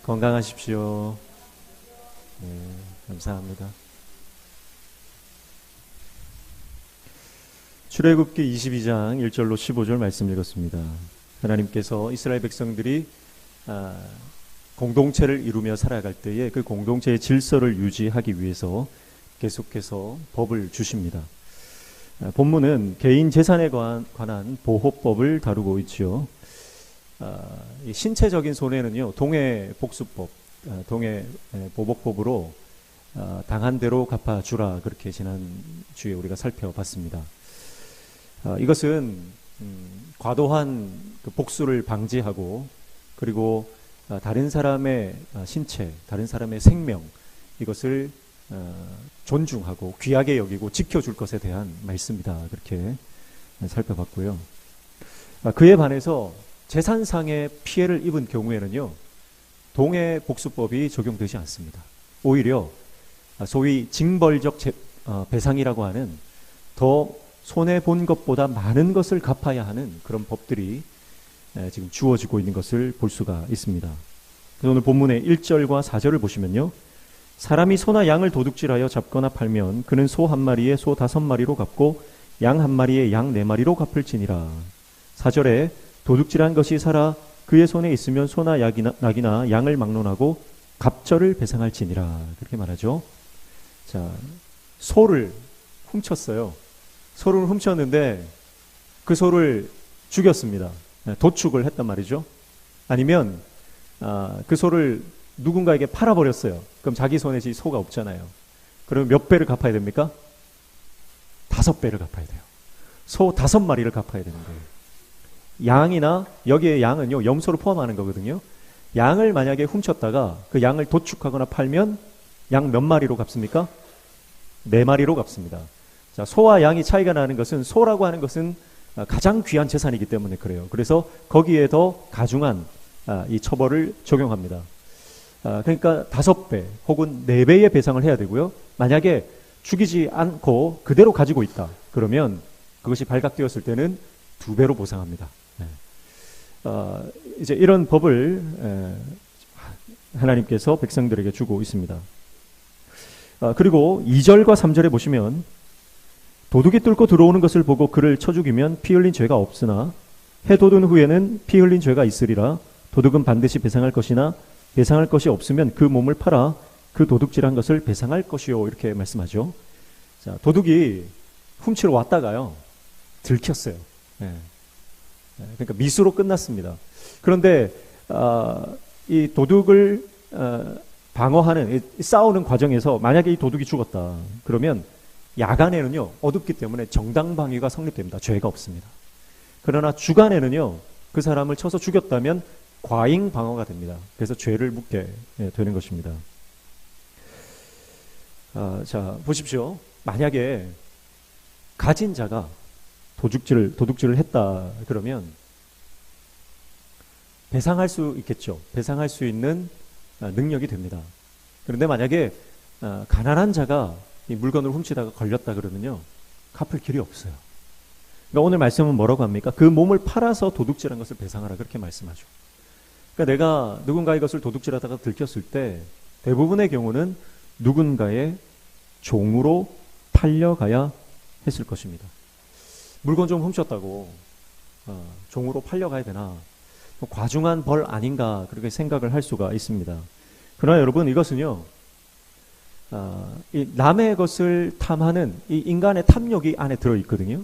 건강하십시오. 네, 감사합니다. 출애굽기 22장 1절로 15절 말씀 읽었습니다. 하나님께서 이스라엘 백성들이 공동체를 이루며 살아갈 때에 그 공동체의 질서를 유지하기 위해서 계속해서 법을 주십니다. 본문은 개인 재산에 관한 보호법을 다루고 있지요. 신체적인 손해는요, 동해복수법, 동해보복법으로 당한 대로 갚아주라, 그렇게 지난주에 우리가 살펴봤습니다. 이것은 과도한 그 복수를 방지하고, 그리고 다른 사람의 신체, 다른 사람의 생명, 이것을 존중하고 귀하게 여기고 지켜줄 것에 대한 말씀이다, 그렇게 살펴봤고요. 그에 반해서 재산상의 피해를 입은 경우에는요, 동해복수법이 적용되지 않습니다. 오히려 소위 징벌적 배상이라고 하는 더 손해본 것보다 많은 것을 갚아야 하는 그런 법들이 지금 주어지고 있는 것을 볼 수가 있습니다. 그래서 오늘 본문의 1절과 4절을 보시면요, 사람이 소나 양을 도둑질하여 잡거나 팔면 그는 소 한 마리에 소 5마리로 갚고 양 한 마리에 양 4마리로 갚을지니라. 4절에 도둑질한 것이 살아 그의 손에 있으면 소나 낙이나 양을 막론하고 갑절을 배상할지니라, 그렇게 말하죠. 자, 소를 훔쳤어요. 소를 훔쳤는데 그 소를 죽였습니다. 도축을 했단 말이죠. 아니면 그 소를 누군가에게 팔아버렸어요. 그럼 자기 손에 소가 없잖아요. 그러면 몇 배를 갚아야 됩니까? 5배를 갚아야 돼요. 소 5마리를 갚아야 되는 거예요. 양이나, 여기에 양은요, 염소를 포함하는 거거든요. 양을 만약에 훔쳤다가 그 양을 도축하거나 팔면 양 몇 마리로 갚습니까? 4마리로 갚습니다. 자, 소와 양이 차이가 나는 것은, 소라고 하는 것은 가장 귀한 재산이기 때문에 그래요. 그래서 거기에 더 가중한 이 처벌을 적용합니다. 그러니까 5배 혹은 4배의 배상을 해야 되고요. 만약에 죽이지 않고 그대로 가지고 있다, 그러면 그것이 발각되었을 때는 2배로 보상합니다. 이제 이런 법을 하나님께서 백성들에게 주고 있습니다. 그리고 2절과 3절에 보시면, 도둑이 뚫고 들어오는 것을 보고 그를 쳐 죽이면 피 흘린 죄가 없으나 해 돋은 후에는 피 흘린 죄가 있으리라. 도둑은 반드시 배상할 것이나 배상할 것이 없으면 그 몸을 팔아 그 도둑질한 것을 배상할 것이요, 이렇게 말씀하죠. 자, 도둑이 훔치러 왔다가요, 들켰어요. 그러니까 미수로 끝났습니다. 그런데 이 도둑을 방어하는, 싸우는 과정에서 만약에 이 도둑이 죽었다, 그러면 야간에는요, 어둡기 때문에 정당방위가 성립됩니다. 죄가 없습니다. 그러나 주간에는요, 그 사람을 쳐서 죽였다면 과잉방어가 됩니다. 그래서 죄를 묻게 되는 것입니다. 자, 보십시오. 만약에 가진 자가 도둑질을 했다, 그러면 배상할 수 있겠죠. 배상할 수 있는 능력이 됩니다. 그런데 만약에 가난한 자가 이 물건을 훔치다가 걸렸다 그러면요, 갚을 길이 없어요. 그러니까 오늘 말씀은 뭐라고 합니까? 그 몸을 팔아서 도둑질한 것을 배상하라, 그렇게 말씀하죠. 그러니까 내가 누군가의 것을 도둑질하다가 들켰을 때 대부분의 경우는 누군가의 종으로 팔려가야 했을 것입니다. 물건 좀 훔쳤다고 종으로 팔려가야 되나? 과중한 벌 아닌가, 그렇게 생각을 할 수가 있습니다. 그러나 여러분, 이것은요, 이 남의 것을 탐하는 이 인간의 탐욕이 안에 들어있거든요.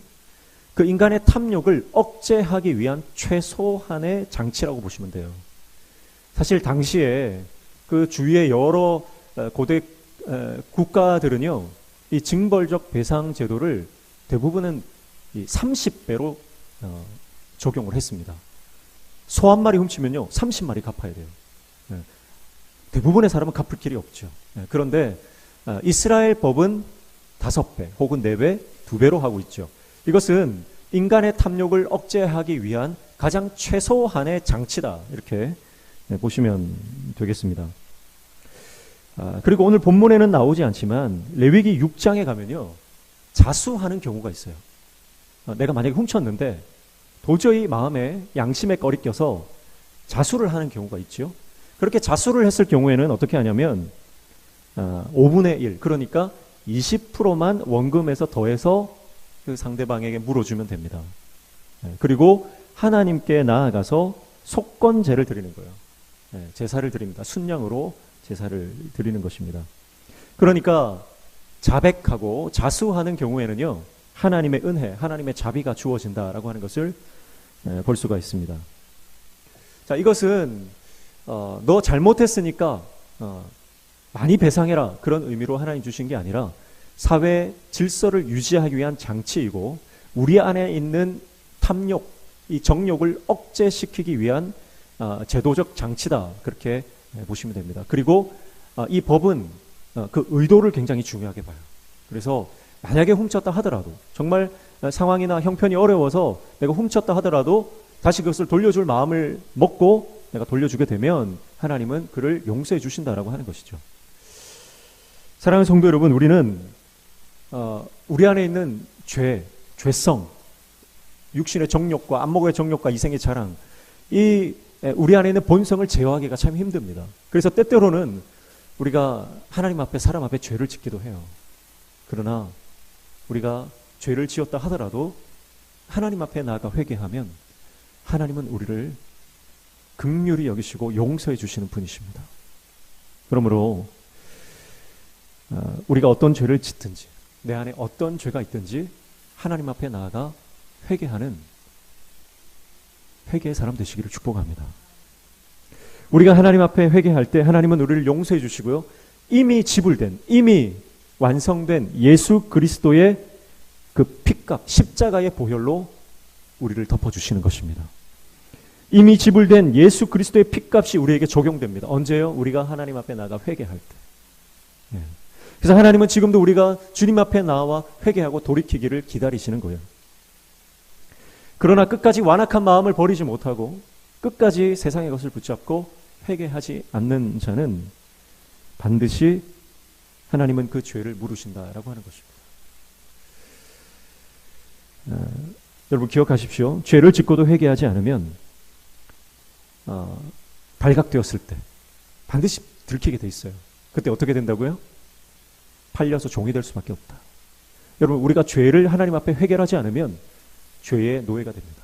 그 인간의 탐욕을 억제하기 위한 최소한의 장치라고 보시면 돼요. 사실 당시에 그 주위의 여러 고대 국가들은요, 이 징벌적 배상 제도를 대부분은 이 30배로 적용을 했습니다. 소 한 마리 훔치면요, 30마리 갚아야 돼요. 대부분의 사람은 갚을 길이 없죠. 그런데 이스라엘 법은 5배 혹은 4배, 2배로 하고 있죠. 이것은 인간의 탐욕을 억제하기 위한 가장 최소한의 장치다, 이렇게 보시면 되겠습니다. 그리고 오늘 본문에는 나오지 않지만 레위기 6장에 가면요, 자수하는 경우가 있어요. 내가 만약에 훔쳤는데 도저히 마음에 양심에 꺼리껴서 자수를 하는 경우가 있죠. 그렇게 자수를 했을 경우에는 어떻게 하냐면 5분의 1, 그러니까 20%만 원금에서 더해서 그 상대방에게 물어주면 됩니다. 그리고 하나님께 나아가서 속건제를 드리는 거예요. 제사를 드립니다. 순양으로 제사를 드리는 것입니다. 그러니까 자백하고 자수하는 경우에는요, 하나님의 은혜, 하나님의 자비가 주어진다라고 하는 것을 볼 수가 있습니다. 자, 이것은 너 잘못했으니까 많이 배상해라, 그런 의미로 하나님 주신 게 아니라 사회 질서를 유지하기 위한 장치이고, 우리 안에 있는 탐욕, 이 정욕을 억제시키기 위한 제도적 장치다, 그렇게 보시면 됩니다. 그리고 이 법은 그 의도를 굉장히 중요하게 봐요. 그래서 만약에 훔쳤다 하더라도, 정말 상황이나 형편이 어려워서 내가 훔쳤다 하더라도 다시 그것을 돌려줄 마음을 먹고 내가 돌려주게 되면 하나님은 그를 용서해 주신다라고 하는 것이죠. 사랑하는 성도 여러분, 우리는 우리 안에 있는 죄성, 육신의 정욕과 안목의 정욕과 이생의 자랑, 이 우리 안에 있는 본성을 제어하기가 참 힘듭니다. 그래서 때때로는 우리가 하나님 앞에, 사람 앞에 죄를 짓기도 해요. 그러나 우리가 죄를 지었다 하더라도 하나님 앞에 나아가 회개하면 하나님은 우리를 긍휼히 여기시고 용서해 주시는 분이십니다. 그러므로 우리가 어떤 죄를 짓든지, 내 안에 어떤 죄가 있든지 하나님 앞에 나아가 회개하는 회개의 사람 되시기를 축복합니다. 우리가 하나님 앞에 회개할 때 하나님은 우리를 용서해 주시고요, 이미 지불된, 이미 완성된 예수 그리스도의 그 피값, 십자가의 보혈로 우리를 덮어주시는 것입니다. 이미 지불된 예수 그리스도의 피값이 우리에게 적용됩니다. 언제요? 우리가 하나님 앞에 나가 회개할 때. 그래서 하나님은 지금도 우리가 주님 앞에 나와 회개하고 돌이키기를 기다리시는 거예요. 그러나 끝까지 완악한 마음을 버리지 못하고 끝까지 세상의 것을 붙잡고 회개하지 않는 자는 반드시 하나님은 그 죄를 물으신다라고 하는 것입니다. 여러분 기억하십시오. 죄를 짓고도 회개하지 않으면 발각되었을 때 반드시 들키게 돼 있어요. 그때 어떻게 된다고요? 팔려서 종이 될 수밖에 없다. 여러분, 우리가 죄를 하나님 앞에 회개하지 않으면 죄의 노예가 됩니다.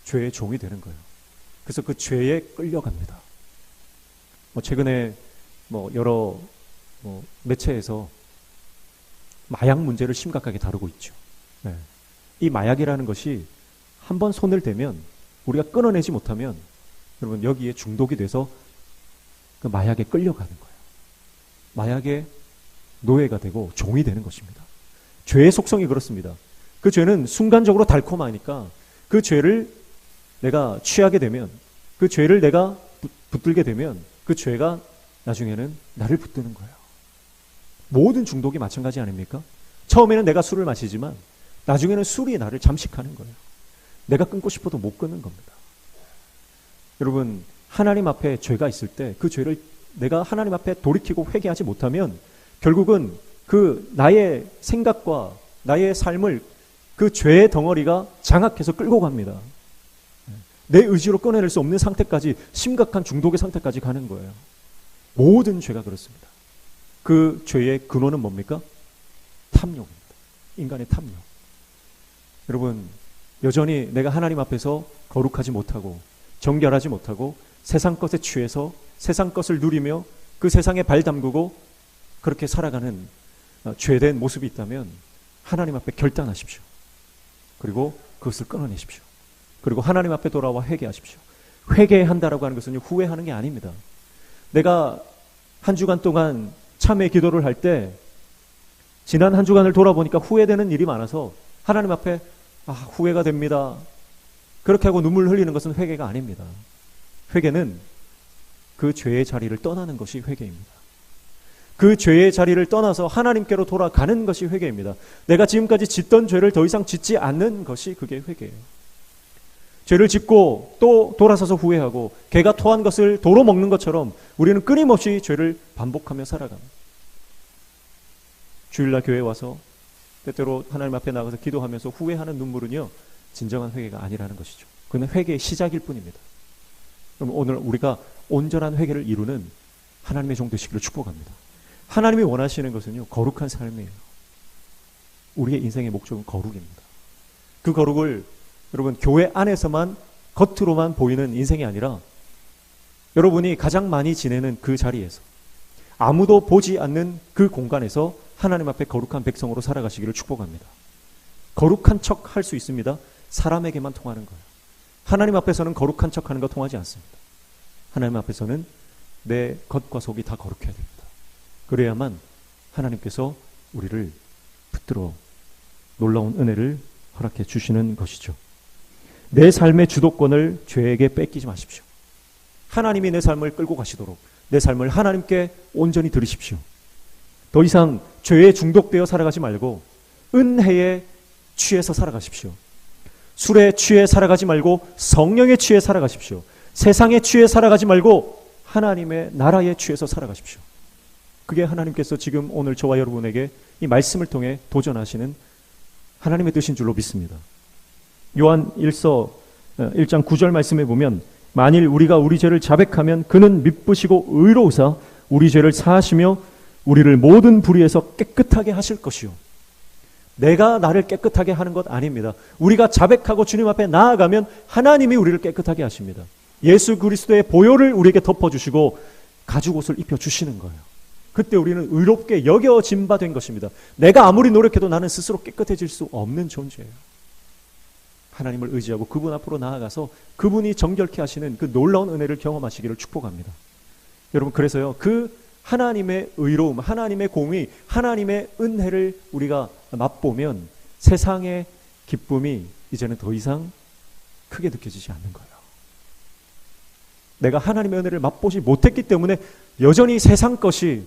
죄의 종이 되는 거예요. 그래서 그 죄에 끌려갑니다. 최근에 여러 매체에서 마약 문제를 심각하게 다루고 있죠. 이 마약이라는 것이 한번 손을 대면, 우리가 끊어내지 못하면 여러분 여기에 중독이 돼서 그 마약에 끌려가는 거예요. 마약의 노예가 되고 종이 되는 것입니다. 죄의 속성이 그렇습니다. 그 죄는 순간적으로 달콤하니까 그 죄를 내가 취하게 되면, 그 죄를 내가 붙들게 되면 그 죄가 나중에는 나를 붙드는 거예요. 모든 중독이 마찬가지 아닙니까? 처음에는 내가 술을 마시지만 나중에는 술이 나를 잠식하는 거예요. 내가 끊고 싶어도 못 끊는 겁니다. 여러분, 하나님 앞에 죄가 있을 때 그 죄를 내가 하나님 앞에 돌이키고 회개하지 못하면 결국은 그 나의 생각과 나의 삶을 그 죄의 덩어리가 장악해서 끌고 갑니다. 내 의지로 꺼내낼 수 없는 상태까지, 심각한 중독의 상태까지 가는 거예요. 모든 죄가 그렇습니다. 그 죄의 근원은 뭡니까? 탐욕입니다. 인간의 탐욕. 여러분, 여전히 내가 하나님 앞에서 거룩하지 못하고 정결하지 못하고 세상 것에 취해서 세상 것을 누리며 그 세상에 발 담그고 그렇게 살아가는 죄된 모습이 있다면 하나님 앞에 결단하십시오. 그리고 그것을 끊어내십시오. 그리고 하나님 앞에 돌아와 회개하십시오. 회개한다라고 하는 것은 후회하는 게 아닙니다. 내가 한 주간 동안 참회 기도를 할 때 지난 한 주간을 돌아보니까 후회되는 일이 많아서 하나님 앞에 후회가 됩니다. 그렇게 하고 눈물 흘리는 것은 회개가 아닙니다. 회개는 그 죄의 자리를 떠나는 것이 회개입니다. 그 죄의 자리를 떠나서 하나님께로 돌아가는 것이 회개입니다. 내가 지금까지 짓던 죄를 더 이상 짓지 않는 것이 그게 회개예요. 죄를 짓고 또 돌아서서 후회하고 개가 토한 것을 도로 먹는 것처럼 우리는 끊임없이 죄를 반복하며 살아갑니다. 주일날 교회에 와서 때때로 하나님 앞에 나가서 기도하면서 후회하는 눈물은요, 진정한 회개가 아니라는 것이죠. 그건 회개의 시작일 뿐입니다. 그럼 오늘 우리가 온전한 회개를 이루는 하나님의 종 되시기를 축복합니다. 하나님이 원하시는 것은요, 거룩한 삶이에요. 우리의 인생의 목적은 거룩입니다. 그 거룩을 여러분 교회 안에서만 겉으로만 보이는 인생이 아니라 여러분이 가장 많이 지내는 그 자리에서 아무도 보지 않는 그 공간에서 하나님 앞에 거룩한 백성으로 살아가시기를 축복합니다. 거룩한 척 할 수 있습니다. 사람에게만 통하는 거예요. 하나님 앞에서는 거룩한 척 하는 거 통하지 않습니다. 하나님 앞에서는 내 겉과 속이 다 거룩해야 됩니다. 그래야만 하나님께서 우리를 붙들어 놀라운 은혜를 허락해 주시는 것이죠. 내 삶의 주도권을 죄에게 뺏기지 마십시오. 하나님이 내 삶을 끌고 가시도록 내 삶을 하나님께 온전히 드리십시오. 더 이상 죄에 중독되어 살아가지 말고 은혜에 취해서 살아가십시오. 술에 취해 살아가지 말고 성령에 취해 살아가십시오. 세상에 취해 살아가지 말고 하나님의 나라에 취해서 살아가십시오. 그게 하나님께서 지금 오늘 저와 여러분에게 이 말씀을 통해 도전하시는 하나님의 뜻인 줄로 믿습니다. 요한 1서 1장 9절 말씀에 보면 만일 우리가 우리 죄를 자백하면 그는 미쁘시고 의로우사 우리 죄를 사하시며 우리를 모든 불의에서 깨끗하게 하실 것이요. 내가 나를 깨끗하게 하는 것 아닙니다. 우리가 자백하고 주님 앞에 나아가면 하나님이 우리를 깨끗하게 하십니다. 예수 그리스도의 보혈을 우리에게 덮어주시고 가죽옷을 입혀주시는 거예요. 그때 우리는 의롭게 여겨진 바 된 것입니다. 내가 아무리 노력해도 나는 스스로 깨끗해질 수 없는 존재예요. 하나님을 의지하고 그분 앞으로 나아가서 그분이 정결케 하시는 그 놀라운 은혜를 경험하시기를 축복합니다. 여러분, 그래서요, 그 하나님의 의로움, 하나님의 공의, 하나님의 은혜를 우리가 맛보면 세상의 기쁨이 이제는 더 이상 크게 느껴지지 않는 거예요. 내가 하나님의 은혜를 맛보지 못했기 때문에 여전히 세상 것이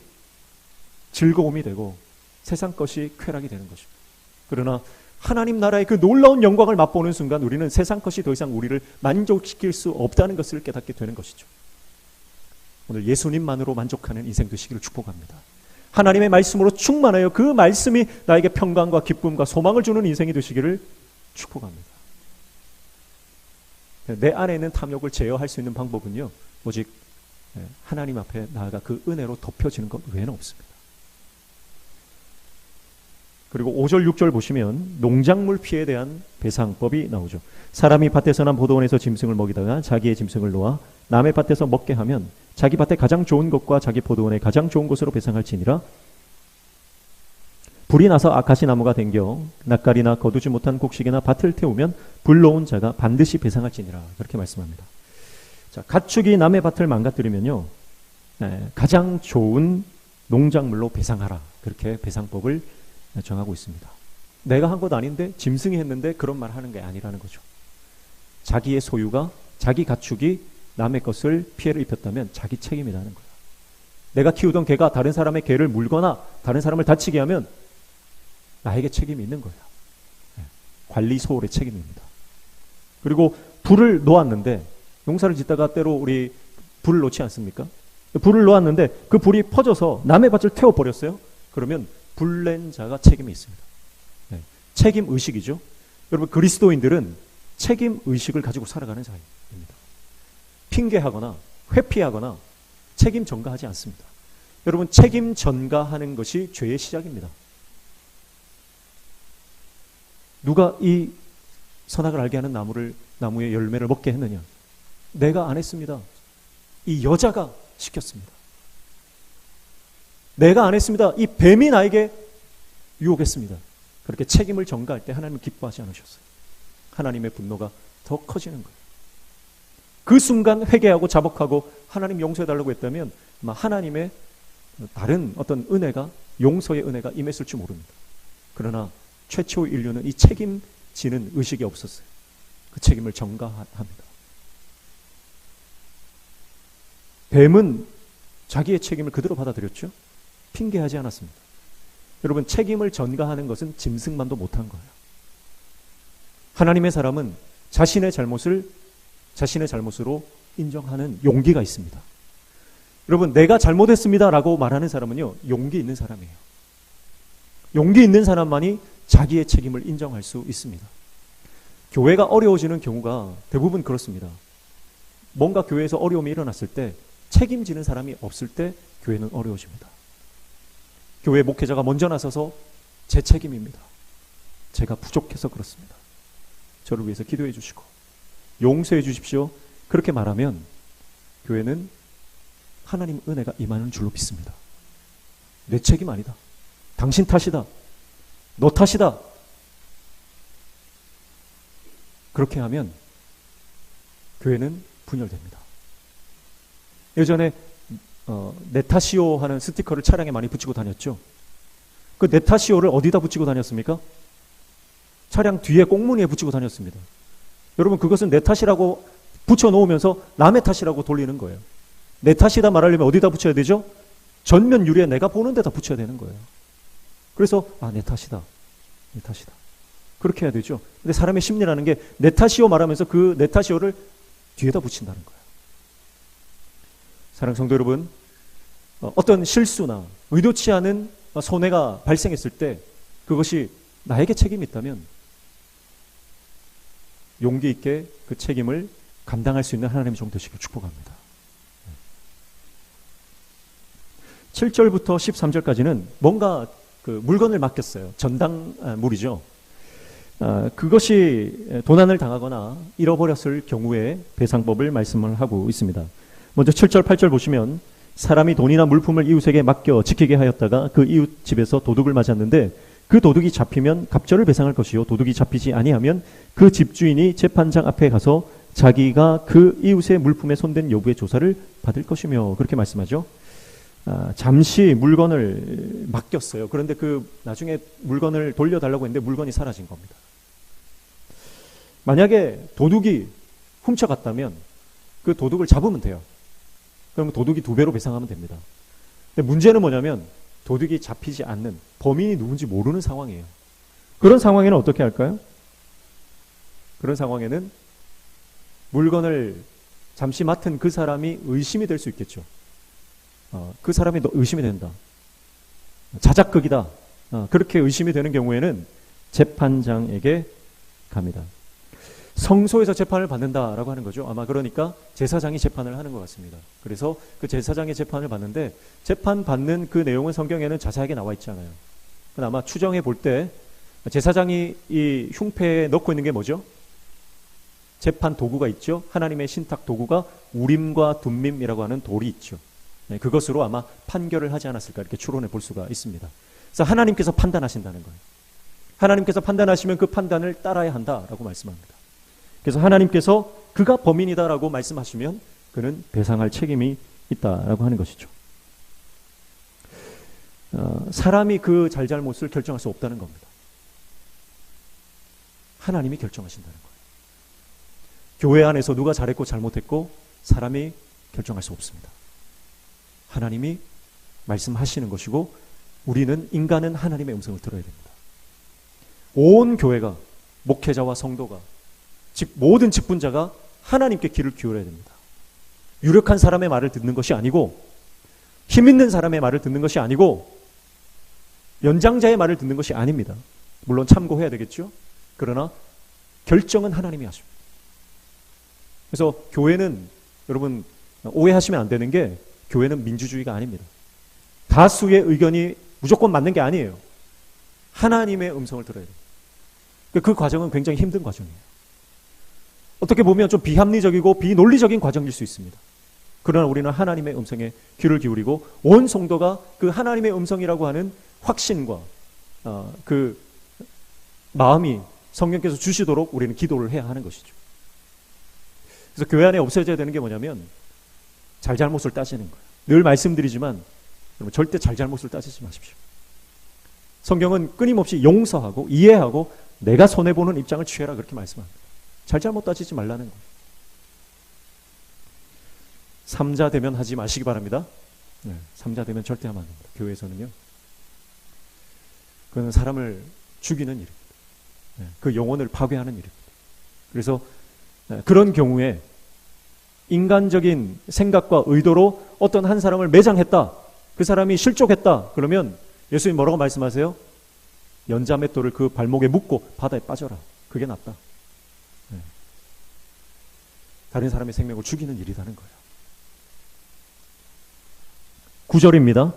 즐거움이 되고 세상 것이 쾌락이 되는 것입니다. 그러나 하나님 나라의 그 놀라운 영광을 맛보는 순간 우리는 세상 것이 더 이상 우리를 만족시킬 수 없다는 것을 깨닫게 되는 것이죠. 오늘 예수님만으로 만족하는 인생 되시기를 축복합니다. 하나님의 말씀으로 충만하여 그 말씀이 나에게 평강과 기쁨과 소망을 주는 인생이 되시기를 축복합니다. 내 안에 있는 탐욕을 제어할 수 있는 방법은요, 오직 하나님 앞에 나아가 그 은혜로 덮여지는 것 외에는 없습니다. 그리고 5절 6절 보시면 농작물 피해에 대한 배상법이 나오죠. 사람이 밭에서 난 보도원에서 짐승을 먹이다가 자기의 짐승을 놓아 남의 밭에서 먹게 하면 자기 밭에 가장 좋은 것과 자기 포도원에 가장 좋은 것으로 배상할지니라. 불이 나서 아카시 나무가 댕겨 낯가리나 거두지 못한 곡식이나 밭을 태우면 불러온 자가 반드시 배상할지니라. 그렇게 말씀합니다. 자, 가축이 남의 밭을 망가뜨리면요, 가장 좋은 농작물로 배상하라. 그렇게 배상법을 정하고 있습니다. 내가 한 것 아닌데 짐승이 했는데 그런 말 하는 게 아니라는 거죠. 자기의 소유가, 자기 가축이 남의 것을 피해를 입혔다면 자기 책임이라는 거예요. 내가 키우던 개가 다른 사람의 개를 물거나 다른 사람을 다치게 하면 나에게 책임이 있는 거예요. 관리 소홀의 책임입니다. 그리고 불을 놓았는데, 농사를 짓다가 때로 우리 불을 놓지 않습니까? 불을 놓았는데 그 불이 퍼져서 남의 밭을 태워버렸어요. 그러면 불낸 자가 책임이 있습니다. 책임 의식이죠. 여러분, 그리스도인들은 책임 의식을 가지고 살아가는 자입니다. 핑계하거나 회피하거나 책임 전가하지 않습니다. 여러분, 책임 전가하는 것이 죄의 시작입니다. 누가 이 선악을 알게 하는 나무의 열매를 먹게 했느냐? 내가 안 했습니다. 이 여자가 시켰습니다. 내가 안 했습니다. 이 뱀이 나에게 유혹했습니다. 그렇게 책임을 전가할 때 하나님은 기뻐하지 않으셨어요. 하나님의 분노가 더 커지는 거예요. 그 순간 회개하고 자복하고 하나님 용서해달라고 했다면 아마 하나님의 다른 어떤 은혜가, 용서의 은혜가 임했을 줄 모릅니다. 그러나 최초 인류는 이 책임지는 의식이 없었어요. 그 책임을 전가합니다. 뱀은 자기의 책임을 그대로 받아들였죠. 핑계하지 않았습니다. 여러분, 책임을 전가하는 것은 짐승만도 못한 거예요. 하나님의 사람은 자신의 잘못을 자신의 잘못으로 인정하는 용기가 있습니다. 여러분, 내가 잘못했습니다 라고 말하는 사람은요, 용기 있는 사람이에요. 용기 있는 사람만이 자기의 책임을 인정할 수 있습니다. 교회가 어려워지는 경우가 대부분 그렇습니다. 뭔가 교회에서 어려움이 일어났을 때 책임지는 사람이 없을 때 교회는 어려워집니다. 교회 목회자가 먼저 나서서 제 책임입니다. 제가 부족해서 그렇습니다. 저를 위해서 기도해 주시고 용서해 주십시오. 그렇게 말하면 교회는 하나님 은혜가 임하는 줄로 믿습니다. 내 책임 아니다. 당신 탓이다. 너 탓이다. 그렇게 하면 교회는 분열됩니다. 예전에 내 탓이요 하는 스티커를 차량에 많이 붙이고 다녔죠. 그 내 탓이요를 어디다 붙이고 다녔습니까? 차량 뒤에 꽁무니에 붙이고 다녔습니다. 여러분, 그것은 내 탓이라고 붙여놓으면서 남의 탓이라고 돌리는 거예요. 내 탓이다 말하려면 어디다 붙여야 되죠? 전면 유리에 내가 보는 데다 붙여야 되는 거예요. 그래서 내 탓이다. 내 탓이다. 그렇게 해야 되죠. 근데 사람의 심리라는 게 내 탓이요 말하면서 그 내 탓이요를 뒤에다 붙인다는 거예요. 사랑하는 성도 여러분, 어떤 실수나 의도치 않은 손해가 발생했을 때 그것이 나에게 책임이 있다면 용기 있게 그 책임을 감당할 수 있는 하나님의 종 되시길 축복합니다. 7절부터 13절까지는 뭔가 그 물건을 맡겼어요. 전당물이죠. 그것이 도난을 당하거나 잃어버렸을 경우에 배상법을 말씀을 하고 있습니다. 먼저 7절, 8절 보시면 사람이 돈이나 물품을 이웃에게 맡겨 지키게 하였다가 그 이웃 집에서 도둑을 맞았는데 그 도둑이 잡히면 갑절을 배상할 것이요 도둑이 잡히지 아니하면 그 집주인이 재판장 앞에 가서 자기가 그 이웃의 물품에 손댄 여부의 조사를 받을 것이며 그렇게 말씀하죠. 잠시 물건을 맡겼어요. 그런데 그 나중에 물건을 돌려달라고 했는데 물건이 사라진 겁니다. 만약에 도둑이 훔쳐갔다면 그 도둑을 잡으면 돼요. 그러면 도둑이 2배로 배상하면 됩니다. 근데 문제는 뭐냐면 도둑이 잡히지 않는, 범인이 누군지 모르는 상황이에요. 그런 상황에는 어떻게 할까요? 그런 상황에는 물건을 잠시 맡은 그 사람이 의심이 될 수 있겠죠. 그 사람이 의심이 된다. 자작극이다. 그렇게 의심이 되는 경우에는 재판장에게 갑니다. 성소에서 재판을 받는다라고 하는 거죠. 아마 그러니까 제사장이 재판을 하는 것 같습니다. 그래서 그 제사장의 재판을 받는데 재판 받는 그 내용은 성경에는 자세하게 나와 있지 않아요. 아마 추정해 볼 때 제사장이 이 흉패에 넣고 있는 게 뭐죠? 재판 도구가 있죠. 하나님의 신탁 도구가 우림과 둠밈이라고 하는 돌이 있죠. 그것으로 아마 판결을 하지 않았을까 이렇게 추론해 볼 수가 있습니다. 그래서 하나님께서 판단하신다는 거예요. 하나님께서 판단하시면 그 판단을 따라야 한다라고 말씀합니다. 그래서 하나님께서 그가 범인이다라고 말씀하시면 그는 배상할 책임이 있다라고 하는 것이죠. 사람이 그 잘잘못을 결정할 수 없다는 겁니다. 하나님이 결정하신다는 거예요. 교회 안에서 누가 잘했고 잘못했고 사람이 결정할 수 없습니다. 하나님이 말씀하시는 것이고 우리는 인간은 하나님의 음성을 들어야 됩니다. 온 교회가 목회자와 성도가 즉 모든 직분자가 하나님께 귀를 기울여야 됩니다. 유력한 사람의 말을 듣는 것이 아니고 힘 있는 사람의 말을 듣는 것이 아니고 연장자의 말을 듣는 것이 아닙니다. 물론 참고해야 되겠죠. 그러나 결정은 하나님이 하십니다. 그래서 교회는 여러분 오해하시면 안 되는 게 교회는 민주주의가 아닙니다. 다수의 의견이 무조건 맞는 게 아니에요. 하나님의 음성을 들어야 돼요. 그 과정은 굉장히 힘든 과정이에요. 어떻게 보면 좀 비합리적이고 비논리적인 과정일 수 있습니다. 그러나 우리는 하나님의 음성에 귀를 기울이고 온 성도가 그 하나님의 음성이라고 하는 확신과 그 마음이 성령께서 주시도록 우리는 기도를 해야 하는 것이죠. 그래서 교회 안에 없어져야 되는 게 뭐냐면 잘잘못을 따지는 거예요. 늘 말씀드리지만 여러분 절대 잘잘못을 따지지 마십시오. 성경은 끊임없이 용서하고 이해하고 내가 손해보는 입장을 취해라 그렇게 말씀합니다. 잘잘못 따지지 말라는 거예요. 삼자 대면 하지 마시기 바랍니다. 삼자 대면 절대 하면 안 됩니다. 교회에서는요. 그건 사람을 죽이는 일입니다. 그 영혼을 파괴하는 일입니다. 그래서 그런 경우에 인간적인 생각과 의도로 어떤 한 사람을 매장했다. 그 사람이 실족했다. 그러면 예수님 뭐라고 말씀하세요? 연자맷돌을 그 발목에 묶고 바다에 빠져라. 그게 낫다. 다른 사람의 생명을 죽이는 일이라는 거예요. 9절입니다.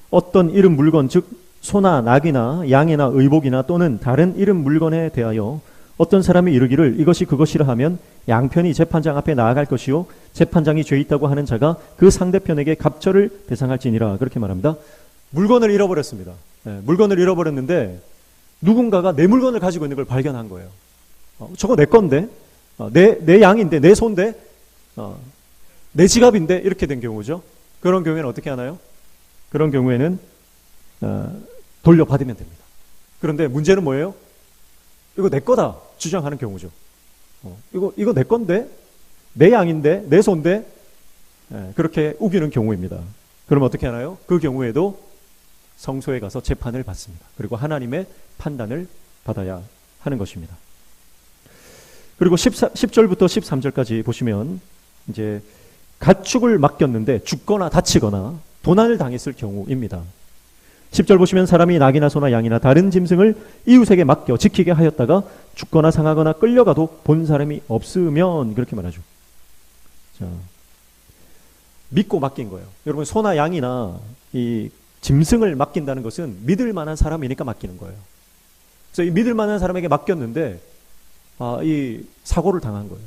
어떤 이름 물건, 즉 소나 낙이나 양이나 의복이나 또는 다른 이름 물건에 대하여 어떤 사람이 이르기를 이것이 그것이라 하면 양편이 재판장 앞에 나아갈 것이요 재판장이 죄 있다고 하는 자가 그 상대편에게 갑절을 배상할지니라. 그렇게 말합니다. 물건을 잃어버렸습니다. 물건을 잃어버렸는데 누군가가 내 물건을 가지고 있는 걸 발견한 거예요. 저거 내 건데, 내 양인데, 내 손데, 내 지갑인데, 이렇게 된 경우죠. 그런 경우에는 어떻게 하나요? 그런 경우에는 돌려받으면 됩니다. 그런데 문제는 뭐예요? 이거 내 거다 주장하는 경우죠. 이거 내 건데, 내 양인데, 내 손데, 그렇게 우기는 경우입니다. 그럼 어떻게 하나요? 그 경우에도 성소에 가서 재판을 받습니다. 그리고 하나님의 판단을 받아야 하는 것입니다. 그리고 10절부터 13절까지 보시면 이제 가축을 맡겼는데 죽거나 다치거나 도난을 당했을 경우입니다. 10절 보시면 사람이 낙이나 소나 양이나 다른 짐승을 이웃에게 맡겨 지키게 하였다가 죽거나 상하거나 끌려가도 본 사람이 없으면, 그렇게 말하죠. 자, 믿고 맡긴 거예요. 여러분, 소나 양이나 이 짐승을 맡긴다는 것은 믿을 만한 사람이니까 맡기는 거예요. 그래서 이 믿을 만한 사람에게 맡겼는데 이 사고를 당한 거예요.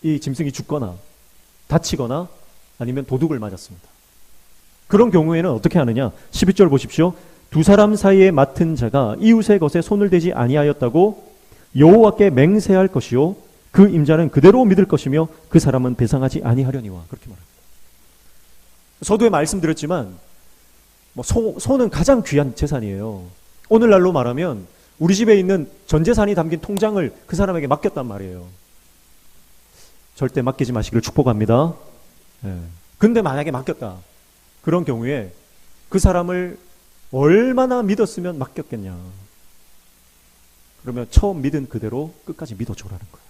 이 짐승이 죽거나 다치거나 아니면 도둑을 맞았습니다. 그런 경우에는 어떻게 하느냐? 12절 보십시오. 두 사람 사이에 맡은 자가 이웃의 것에 손을 대지 아니하였다고 여호와께 맹세할 것이요 그 임자는 그대로 믿을 것이며 그 사람은 배상하지 아니하려니와. 그렇게 말합니다. 서두에 말씀드렸지만 소는 가장 귀한 재산이에요. 오늘날로 말하면 우리 집에 있는 전 재산이 담긴 통장을 그 사람에게 맡겼단 말이에요. 절대 맡기지 마시기를 축복합니다. 근데 만약에 맡겼다. 그런 경우에 그 사람을 얼마나 믿었으면 맡겼겠냐. 그러면 처음 믿은 그대로 끝까지 믿어줘라는 거예요.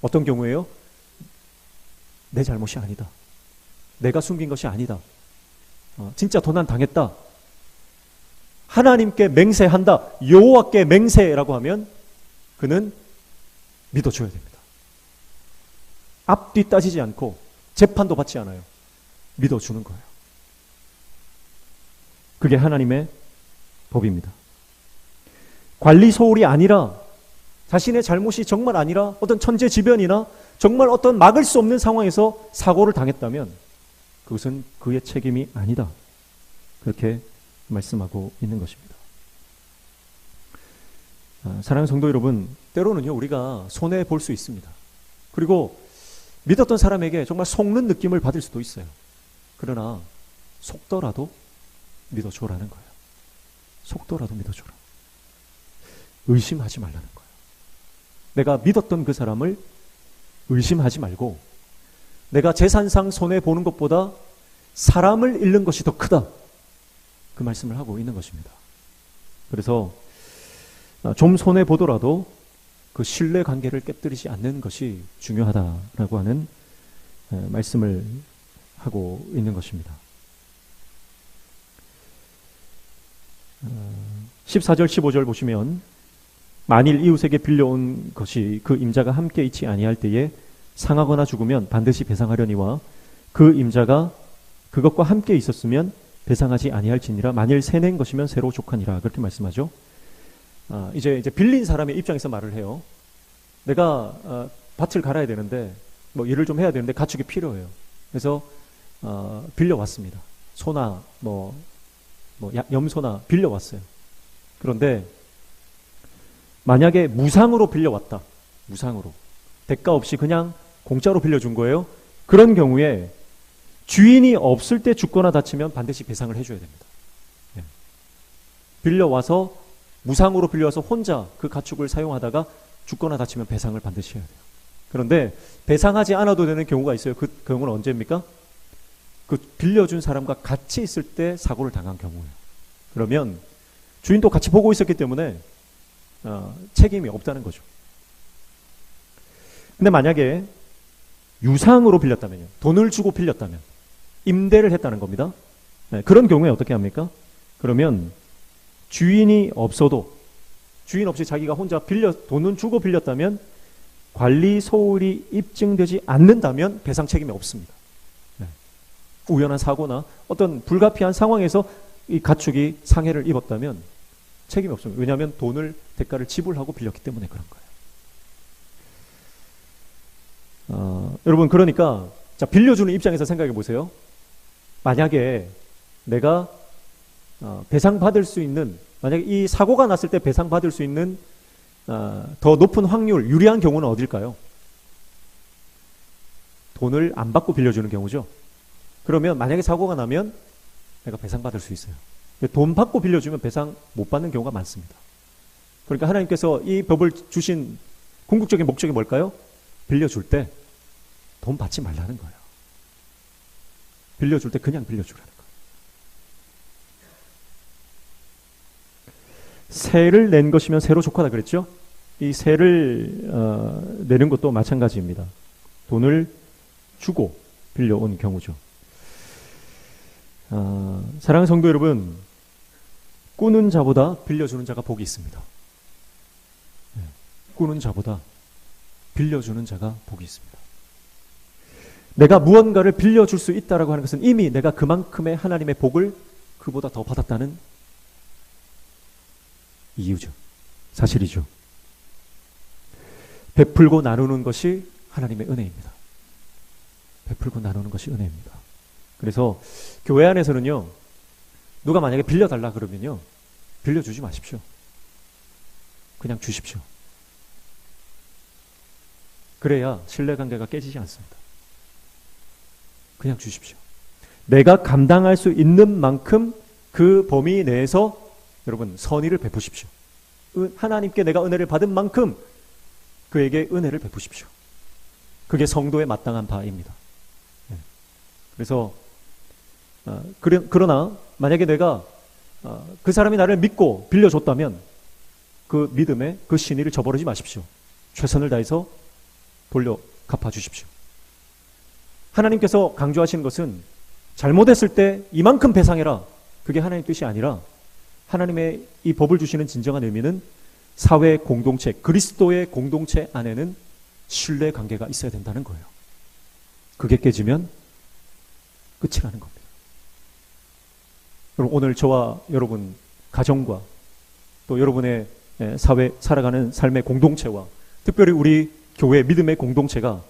어떤 경우에요? 내 잘못이 아니다. 내가 숨긴 것이 아니다. 진짜 도난 당했다. 하나님께 맹세한다. 여호와께 맹세라고 하면 그는 믿어줘야 됩니다. 앞뒤 따지지 않고 재판도 받지 않아요. 믿어주는 거예요. 그게 하나님의 법입니다. 관리 소홀이 아니라 자신의 잘못이 정말 아니라 어떤 천재지변이나 정말 어떤 막을 수 없는 상황에서 사고를 당했다면 그것은 그의 책임이 아니다. 그렇게 말씀하고 있는 것입니다. 사랑하는 성도 여러분, 때로는요 우리가 손해 볼 수 있습니다. 그리고 믿었던 사람에게 정말 속는 느낌을 받을 수도 있어요. 그러나 속더라도 믿어줘라는 거예요. 속더라도 믿어줘라. 의심하지 말라는 거예요. 내가 믿었던 그 사람을 의심하지 말고 내가 재산상 손해보는 것보다 사람을 잃는 것이 더 크다. 그 말씀을 하고 있는 것입니다. 그래서 좀 손해보더라도 그 신뢰관계를 깨뜨리지 않는 것이 중요하다라고 하는 말씀을 하고 있는 것입니다. 14절 15절 보시면 만일 이웃에게 빌려온 것이 그 임자가 함께 있지 아니할 때에 상하거나 죽으면 반드시 배상하려니와 그 임자가 그것과 함께 있었으면 배상하지 아니할지니라. 만일 새낸 것이면 새로 족하니라. 그렇게 말씀하죠. 이제 빌린 사람의 입장에서 말을 해요. 내가 밭을 갈아야 되는데 일을 좀 해야 되는데 가축이 필요해요. 그래서 빌려왔습니다. 소나 염소나 빌려왔어요. 그런데 만약에 무상으로 빌려왔다. 무상으로. 대가 없이 그냥 공짜로 빌려준 거예요. 그런 경우에 주인이 없을 때 죽거나 다치면 반드시 배상을 해줘야 됩니다. 빌려와서 무상으로 빌려와서 혼자 그 가축을 사용하다가 죽거나 다치면 배상을 반드시 해야 돼요. 그런데 배상하지 않아도 되는 경우가 있어요. 그 경우는 언제입니까? 그 빌려준 사람과 같이 있을 때 사고를 당한 경우예요. 그러면 주인도 같이 보고 있었기 때문에 책임이 없다는 거죠. 근데 만약에 유상으로 빌렸다면요. 돈을 주고 빌렸다면 임대를 했다는 겁니다. 그런 경우에 어떻게 합니까? 그러면 주인이 없어도 주인 없이 자기가 혼자 돈은 주고 빌렸다면 관리 소홀이 입증되지 않는다면 배상 책임이 없습니다. 우연한 사고나 어떤 불가피한 상황에서 이 가축이 상해를 입었다면 책임이 없습니다. 왜냐하면 대가를 지불하고 빌렸기 때문에 그런 거예요. 여러분, 그러니까 자, 빌려주는 입장에서 생각해 보세요. 만약에 내가 배상받을 수 있는, 만약에 이 사고가 났을 때 배상받을 수 있는 더 높은 확률, 유리한 경우는 어딜까요? 돈을 안 받고 빌려주는 경우죠. 그러면 만약에 사고가 나면 내가 배상받을 수 있어요. 돈 받고 빌려주면 배상 못 받는 경우가 많습니다. 그러니까 하나님께서 이 법을 주신 궁극적인 목적이 뭘까요? 빌려줄 때 돈 받지 말라는 거예요. 빌려줄 때 그냥 빌려주라는 거예요. 세를 낸 것이면 세로 족하다 그랬죠? 이 세를 내는 것도 마찬가지입니다. 돈을 주고 빌려온 경우죠. 사랑하는 성도 여러분, 꾸는 자보다 빌려주는 자가 복이 있습니다. 꾸는 자보다 빌려주는 자가 복이 있습니다. 내가 무언가를 빌려줄 수 있다라고 하는 것은 이미 내가 그만큼의 하나님의 복을 그보다 더 받았다는 이유죠. 사실이죠. 베풀고 나누는 것이 하나님의 은혜입니다. 베풀고 나누는 것이 은혜입니다. 그래서 교회 안에서는요, 누가 만약에 빌려달라 그러면요, 빌려주지 마십시오. 그냥 주십시오. 그래야 신뢰관계가 깨지지 않습니다. 그냥 주십시오. 내가 감당할 수 있는 만큼 그 범위 내에서 여러분 선의를 베푸십시오. 하나님께 내가 은혜를 받은 만큼 그에게 은혜를 베푸십시오. 그게 성도의 마땅한 바입니다. 그래서 그러나 만약에 내가 그 사람이 나를 믿고 빌려줬다면 그 믿음에 그 신의를 저버리지 마십시오. 최선을 다해서 돌려 갚아주십시오. 하나님께서 강조하시는 것은 잘못했을 때 이만큼 배상해라, 그게 하나님 뜻이 아니라 하나님의 이 법을 주시는 진정한 의미는 사회 공동체, 그리스도의 공동체 안에는 신뢰 관계가 있어야 된다는 거예요. 그게 깨지면 끝이라는 겁니다. 여러분, 오늘 저와 여러분 가정과 또 여러분의 사회 살아가는 삶의 공동체와 특별히 우리 교회 믿음의 공동체가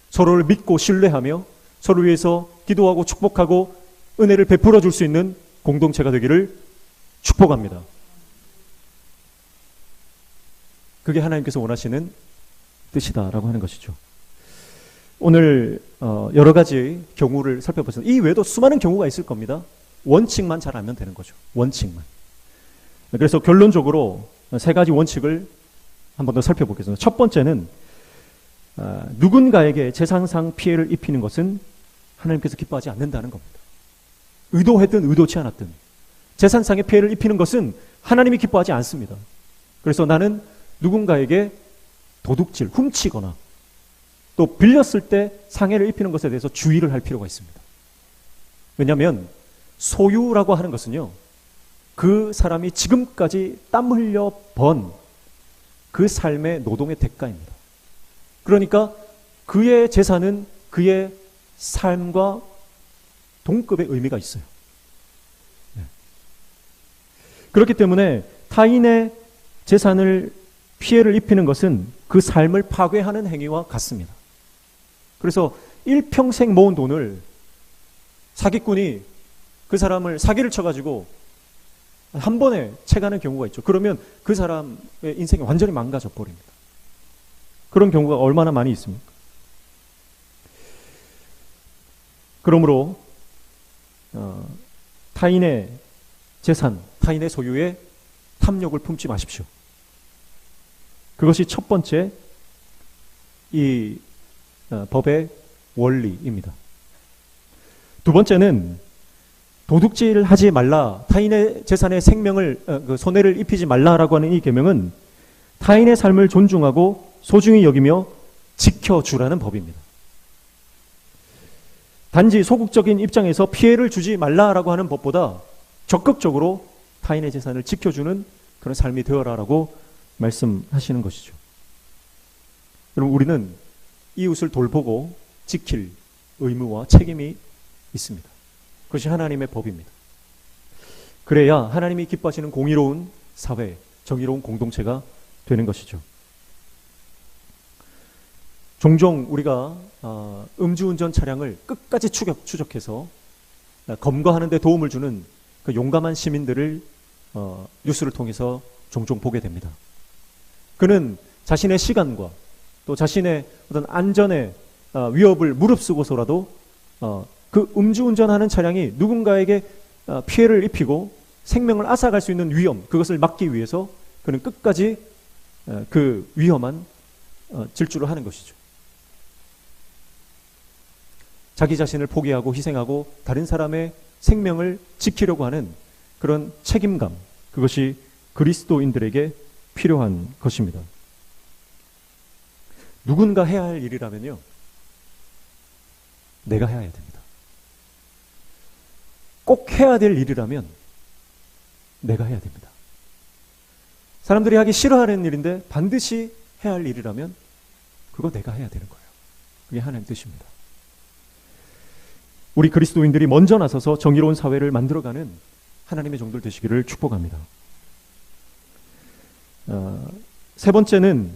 서로를 믿고 신뢰하며 서로 위해서 기도하고 축복하고 은혜를 베풀어 줄 수 있는 공동체가 되기를 축복합니다. 그게 하나님께서 원하시는 뜻이다라고 하는 것이죠. 오늘 여러 가지 경우를 살펴봤습니다. 이 외에도 수많은 경우가 있을 겁니다. 원칙만 잘 알면 되는 거죠. 원칙만. 그래서 결론적으로 세 가지 원칙을 한 번 더 살펴보겠습니다. 첫 번째는 누군가에게 재산상 피해를 입히는 것은 하나님께서 기뻐하지 않는다는 겁니다. 의도했든 의도치 않았든 재산상의 피해를 입히는 것은 하나님이 기뻐하지 않습니다. 그래서 나는 누군가에게 도둑질, 훔치거나 또 빌렸을 때 상해를 입히는 것에 대해서 주의를 할 필요가 있습니다. 왜냐하면 소유라고 하는 것은요, 그 사람이 지금까지 땀 흘려 번 그 삶의 노동의 대가입니다. 그러니까 그의 재산은 그의 삶과 동급의 의미가 있어요. 그렇기 때문에 타인의 재산을 피해를 입히는 것은 그 삶을 파괴하는 행위와 같습니다. 그래서 일평생 모은 돈을 사기꾼이 그 사람을 사기를 쳐가지고 한 번에 채가는 경우가 있죠. 그러면 그 사람의 인생이 완전히 망가져 버립니다. 그런 경우가 얼마나 많이 있습니까? 그러므로 타인의 재산, 타인의 소유에 탐욕을 품지 마십시오. 그것이 첫 번째 이 법의 원리입니다. 두 번째는 도둑질을 하지 말라, 타인의 재산에 손해를 입히지 말라라고 하는 이 계명은 타인의 삶을 존중하고 소중히 여기며 지켜주라는 법입니다. 단지 소극적인 입장에서 피해를 주지 말라라고 하는 법보다 적극적으로 타인의 재산을 지켜주는 그런 삶이 되어라라고 말씀하시는 것이죠. 여러분, 우리는 이웃을 돌보고 지킬 의무와 책임이 있습니다. 그것이 하나님의 법입니다. 그래야 하나님이 기뻐하시는 공의로운 사회, 정의로운 공동체가 되는 것이죠. 종종 우리가 음주운전 차량을 끝까지 추적해서 검거하는 데 도움을 주는 그 용감한 시민들을 뉴스를 통해서 종종 보게 됩니다. 그는 자신의 시간과 또 자신의 어떤 안전의 위협을 무릅쓰고서라도 그 음주운전하는 차량이 누군가에게 피해를 입히고 생명을 앗아갈 수 있는 위험, 그것을 막기 위해서 그는 끝까지 그 위험한 질주를 하는 것이죠. 자기 자신을 포기하고 희생하고 다른 사람의 생명을 지키려고 하는 그런 책임감, 그것이 그리스도인들에게 필요한 것입니다. 누군가 해야 할 일이라면요, 내가 해야 됩니다. 꼭 해야 될 일이라면 내가 해야 됩니다. 사람들이 하기 싫어하는 일인데 반드시 해야 할 일이라면 그거 내가 해야 되는 거예요. 그게 하나님 뜻입니다. 우리 그리스도인들이 먼저 나서서 정의로운 사회를 만들어가는 하나님의 종들 되시기를 축복합니다. 세 번째는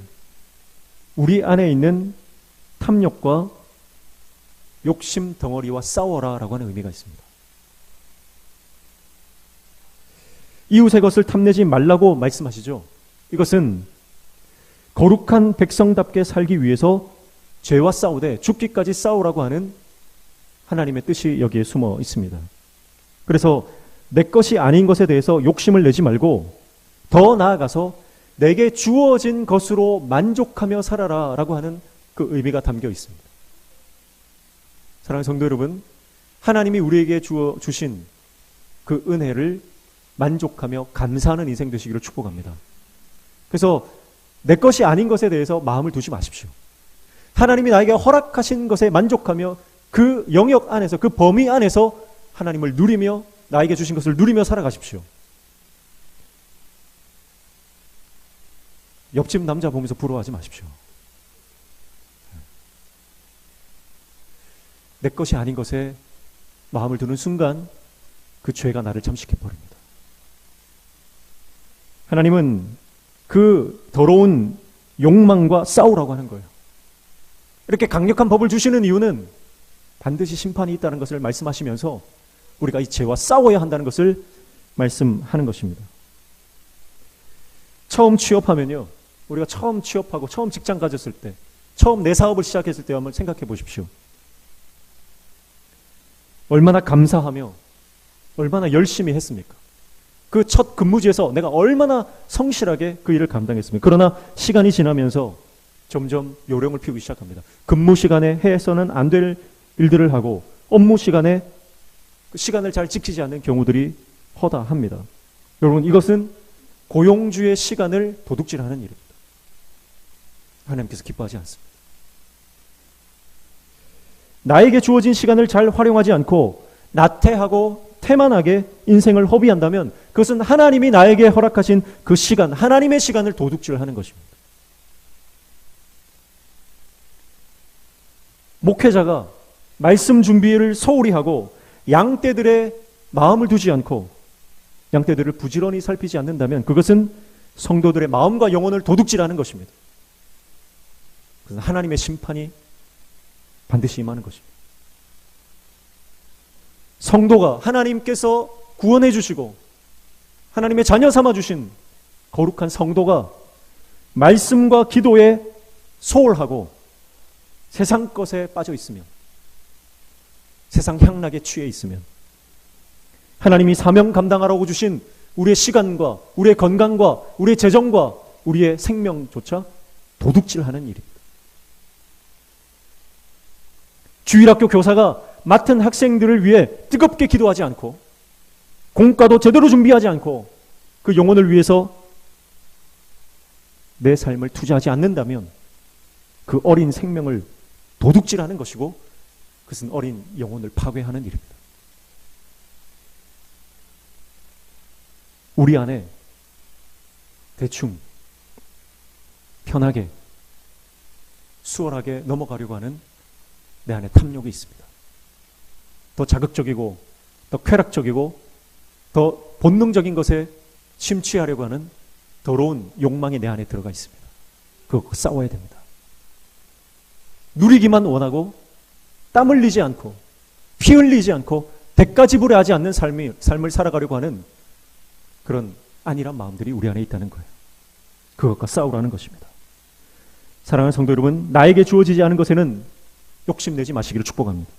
우리 안에 있는 탐욕과 욕심 덩어리와 싸워라 라고 하는 의미가 있습니다. 이웃의 것을 탐내지 말라고 말씀하시죠. 이것은 거룩한 백성답게 살기 위해서 죄와 싸우되 죽기까지 싸우라고 하는 하나님의 뜻이 여기에 숨어 있습니다. 그래서 내 것이 아닌 것에 대해서 욕심을 내지 말고 더 나아가서 내게 주어진 것으로 만족하며 살아라 라고 하는 그 의미가 담겨 있습니다. 사랑하는 성도 여러분, 하나님이 우리에게 주신 그 은혜를 만족하며 감사하는 인생 되시기를 축복합니다. 그래서 내 것이 아닌 것에 대해서 마음을 두지 마십시오. 하나님이 나에게 허락하신 것에 만족하며 그 영역 안에서, 그 범위 안에서 하나님을 누리며 나에게 주신 것을 누리며 살아가십시오. 옆집 남자 보면서 부러워하지 마십시오. 내 것이 아닌 것에 마음을 두는 순간 그 죄가 나를 잠식해버립니다. 하나님은 그 더러운 욕망과 싸우라고 하는 거예요. 이렇게 강력한 법을 주시는 이유는 반드시 심판이 있다는 것을 말씀하시면서 우리가 이 죄와 싸워야 한다는 것을 말씀하는 것입니다. 처음 취업하면요, 우리가 처음 취업하고 처음 직장 가졌을 때, 처음 내 사업을 시작했을 때 한번 생각해 보십시오. 얼마나 감사하며 얼마나 열심히 했습니까? 그 첫 근무지에서 내가 얼마나 성실하게 그 일을 감당했습니까? 그러나 시간이 지나면서 점점 요령을 피우기 시작합니다. 근무 시간에 해서는 안 될 일들을 하고 업무 시간에 그 시간을 잘 지키지 않는 경우들이 허다합니다. 여러분, 이것은 고용주의 시간을 도둑질하는 일입니다. 하나님께서 기뻐하지 않습니다. 나에게 주어진 시간을 잘 활용하지 않고 나태하고 태만하게 인생을 허비한다면 그것은 하나님이 나에게 허락하신 그 시간, 하나님의 시간을 도둑질하는 것입니다. 목회자가 말씀 준비를 소홀히 하고 양떼들의 마음을 두지 않고 양떼들을 부지런히 살피지 않는다면 그것은 성도들의 마음과 영혼을 도둑질하는 것입니다. 그래서 하나님의 심판이 반드시 임하는 것입니다. 성도가 하나님께서 구원해 주시고 하나님의 자녀 삼아 주신 거룩한 성도가 말씀과 기도에 소홀하고 세상 것에 빠져 있으면, 세상 향락에 취해 있으면 하나님이 사명 감당하라고 주신 우리의 시간과 우리의 건강과 우리의 재정과 우리의 생명조차 도둑질하는 일입니다. 주일학교 교사가 맡은 학생들을 위해 뜨겁게 기도하지 않고 공과도 제대로 준비하지 않고 그 영혼을 위해서 내 삶을 투자하지 않는다면 그 어린 생명을 도둑질하는 것이고 그것은 어린 영혼을 파괴하는 일입니다. 우리 안에 대충 편하게 수월하게 넘어가려고 하는 내 안에 탐욕이 있습니다. 더 자극적이고 더 쾌락적이고 더 본능적인 것에 심취하려고 하는 더러운 욕망이 내 안에 들어가 있습니다. 그거 싸워야 됩니다. 누리기만 원하고 땀 흘리지 않고 피 흘리지 않고 대가 지불하지 않는 삶을 살아가려고 하는 그런 안일한 마음들이 우리 안에 있다는 거예요. 그것과 싸우라는 것입니다. 사랑하는 성도 여러분, 나에게 주어지지 않은 것에는 욕심내지 마시기를 축복합니다.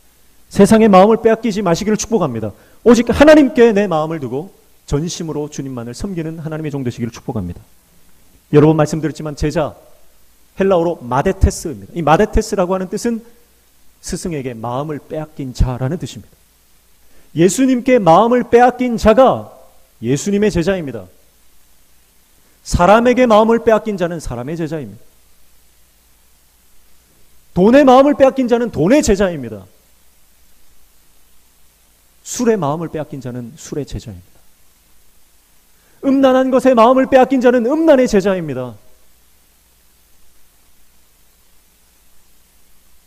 세상의 마음을 빼앗기지 마시기를 축복합니다. 오직 하나님께 내 마음을 두고 전심으로 주님만을 섬기는 하나님의 종 되시기를 축복합니다. 여러 번 말씀드렸지만 제자, 헬라어로 마데테스입니다. 이 마데테스라고 하는 뜻은 스승에게 마음을 빼앗긴 자라는 뜻입니다. 예수님께 마음을 빼앗긴 자가 예수님의 제자입니다. 사람에게 마음을 빼앗긴 자는 사람의 제자입니다. 돈의 마음을 빼앗긴 자는 돈의 제자입니다. 술의 마음을 빼앗긴 자는 술의 제자입니다. 음란한 것에 마음을 빼앗긴 자는 음란의 제자입니다.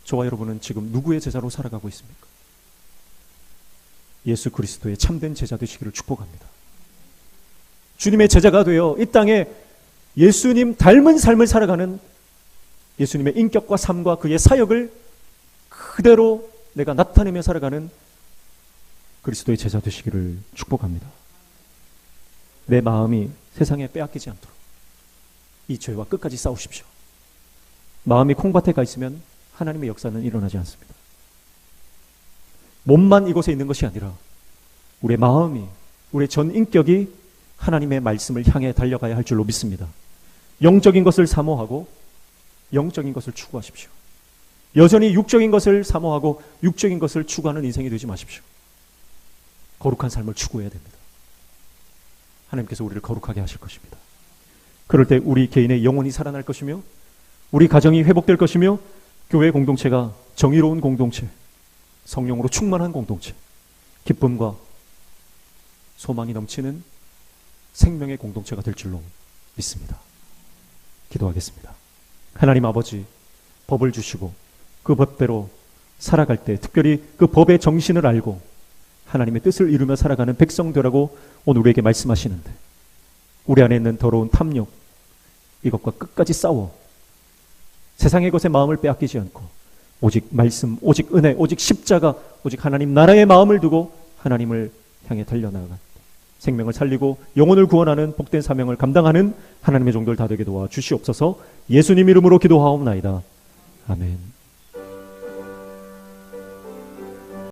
저와 여러분은 지금 누구의 제자로 살아가고 있습니까? 예수 그리스도의 참된 제자 되시기를 축복합니다. 주님의 제자가 되어 이 땅에 예수님 닮은 삶을 살아가는 예수님의 인격과 삶과 그의 사역을 그대로 내가 나타내며 살아가는 그리스도의 제자 되시기를 축복합니다. 내 마음이 세상에 빼앗기지 않도록 이 죄와 끝까지 싸우십시오. 마음이 콩밭에 가 있으면 하나님의 역사는 일어나지 않습니다. 몸만 이곳에 있는 것이 아니라 우리의 마음이, 우리의 전 인격이 하나님의 말씀을 향해 달려가야 할 줄로 믿습니다. 영적인 것을 사모하고 영적인 것을 추구하십시오. 여전히 육적인 것을 사모하고 육적인 것을 추구하는 인생이 되지 마십시오. 거룩한 삶을 추구해야 됩니다. 하나님께서 우리를 거룩하게 하실 것입니다. 그럴 때 우리 개인의 영혼이 살아날 것이며 우리 가정이 회복될 것이며 교회 공동체가 정의로운 공동체, 성령으로 충만한 공동체, 기쁨과 소망이 넘치는 생명의 공동체가 될 줄로 믿습니다. 기도하겠습니다. 하나님 아버지, 법을 주시고 그 법대로 살아갈 때 특별히 그 법의 정신을 알고 하나님의 뜻을 이루며 살아가는 백성 되라고 오늘 우리에게 말씀하시는데 우리 안에 있는 더러운 탐욕, 이것과 끝까지 싸워 세상의 것에 마음을 빼앗기지 않고 오직 말씀, 오직 은혜, 오직 십자가, 오직 하나님 나라의 마음을 두고 하나님을 향해 달려나가 생명을 살리고 영혼을 구원하는 복된 사명을 감당하는 하나님의 종들 다 되게 도와 주시옵소서. 예수님 이름으로 기도하옵나이다. 아멘.